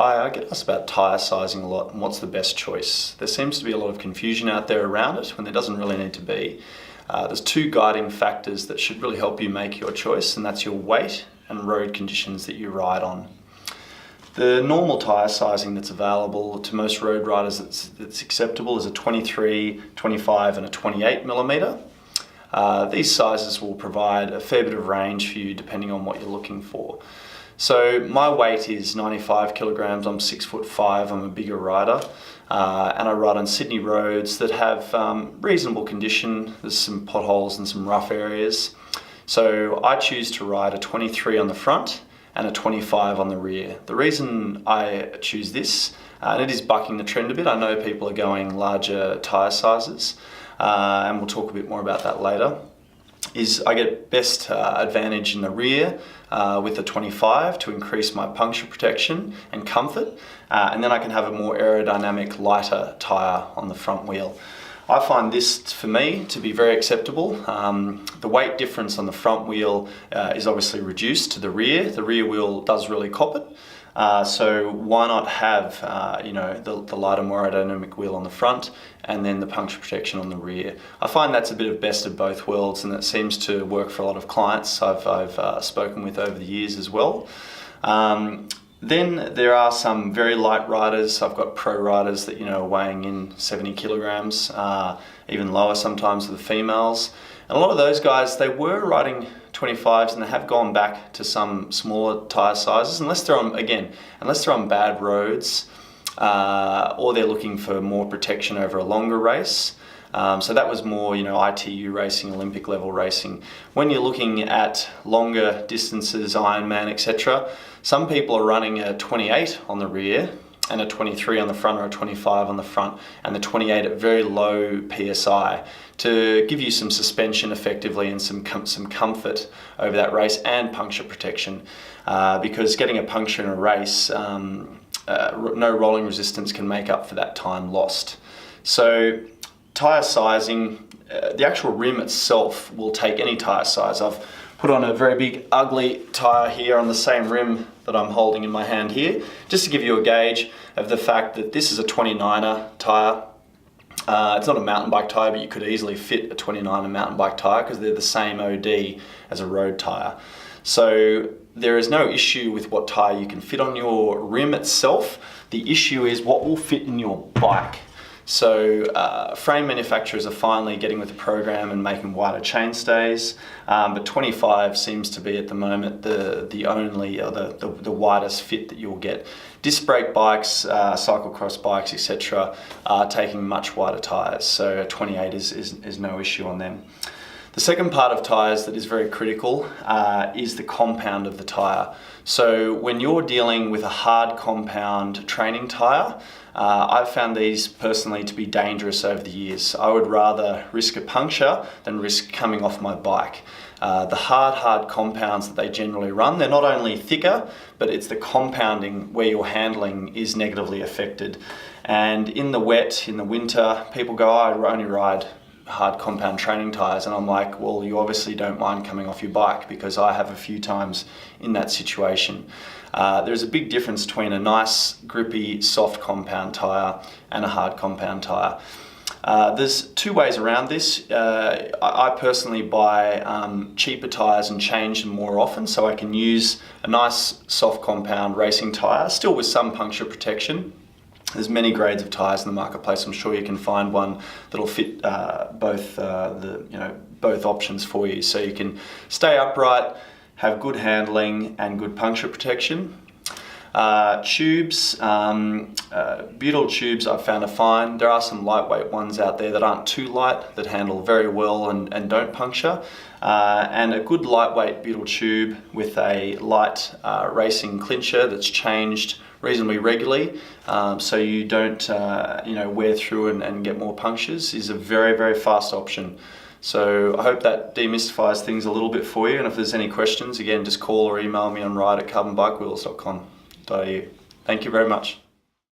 Hi, I get asked about tyre sizing a lot and what's the best choice. There seems to be a lot of confusion out there around it when there doesn't really need to be. There's two guiding factors that should really help you make your choice, and that's your weight and road conditions that you ride on. The normal tyre sizing that's available to most road riders that's acceptable is a 23, 25 and a 28 millimetre. These sizes will provide a fair bit of range for you depending on what you're looking for. So my weight is 95 kilograms, I'm 6'5", I'm a bigger rider, and I ride on Sydney roads that have reasonable condition. There's some potholes and some rough areas. So I choose to ride a 23 on the front and a 25 on the rear. The reason I choose this, and it is bucking the trend a bit, I know people are going larger tyre sizes, and we'll talk a bit more about that later, is I get best advantage in the rear with the 25 to increase my puncture protection and comfort, and then I can have a more aerodynamic, lighter tyre on the front wheel. I find this, for me, to be very acceptable. The weight difference on the front wheel is obviously reduced to the rear. The rear wheel does really cop it. So why not have the lighter, more aerodynamic wheel on the front and then the puncture protection on the rear. I find that's a bit of best of both worlds, and that seems to work for a lot of clients I've spoken with over the years as well. Then there are some very light riders. I've got pro riders that are weighing in 70 kilograms, even lower sometimes for the females. And a lot of those guys, they were riding 25s and they have gone back to some smaller tyre sizes, unless they're on bad roads, or they're looking for more protection over a longer race. So that was more, ITU racing, Olympic level racing. When you're looking at longer distances, Ironman, etc., some people are running a 28 on the rear and a 23 on the front, or a 25 on the front, and the 28 at very low PSI to give you some suspension effectively and some comfort over that race and puncture protection. Because getting a puncture in a race, no rolling resistance can make up for that time lost. So tyre sizing, the actual rim itself will take any tyre size. I've put on a very big ugly tyre here on the same rim that I'm holding in my hand here, just to give you a gauge of the fact that this is a 29er tyre. It's not a mountain bike tyre, but you could easily fit a 29er mountain bike tyre because they're the same OD as a road tyre. So there is no issue with what tyre you can fit on your rim itself. The issue is what will fit in your bike. So frame manufacturers are finally getting with the program and making wider chainstays, but 25 seems to be at the moment the only, or the widest fit that you'll get. Disc brake bikes, cyclocross bikes, etc. are taking much wider tyres, so 28 is no issue on them. The second part of tyres that is very critical is the compound of the tyre. So when you're dealing with a hard compound training tyre, I've found these personally to be dangerous over the years. I would rather risk a puncture than risk coming off my bike. The hard compounds that they generally run, they're not only thicker, but it's the compounding where your handling is negatively affected. And in the wet, in the winter, people go, I only ride hard compound training tyres, and I'm like, well, you obviously don't mind coming off your bike, because I have a few times in that situation. There's a big difference between a nice grippy soft compound tyre and a hard compound tyre. There's two ways around this. I personally buy cheaper tyres and change them more often, so I can use a nice soft compound racing tyre, still with some puncture protection. There's many grades of tyres in the marketplace. I'm sure you can find one that'll fit both options for you, so you can stay upright, have good handling and good puncture protection. Tubes, butyl tubes I've found are fine. There are some lightweight ones out there that aren't too light, that handle very well and don't puncture. And a good lightweight butyl tube with a light racing clincher that's changed reasonably regularly, so you don't wear through and get more punctures, is a very, very fast option. So I hope that demystifies things a little bit for you, and if there's any questions, again, just call or email me on ride@carbonbikewheels.com.au. Thank you very much.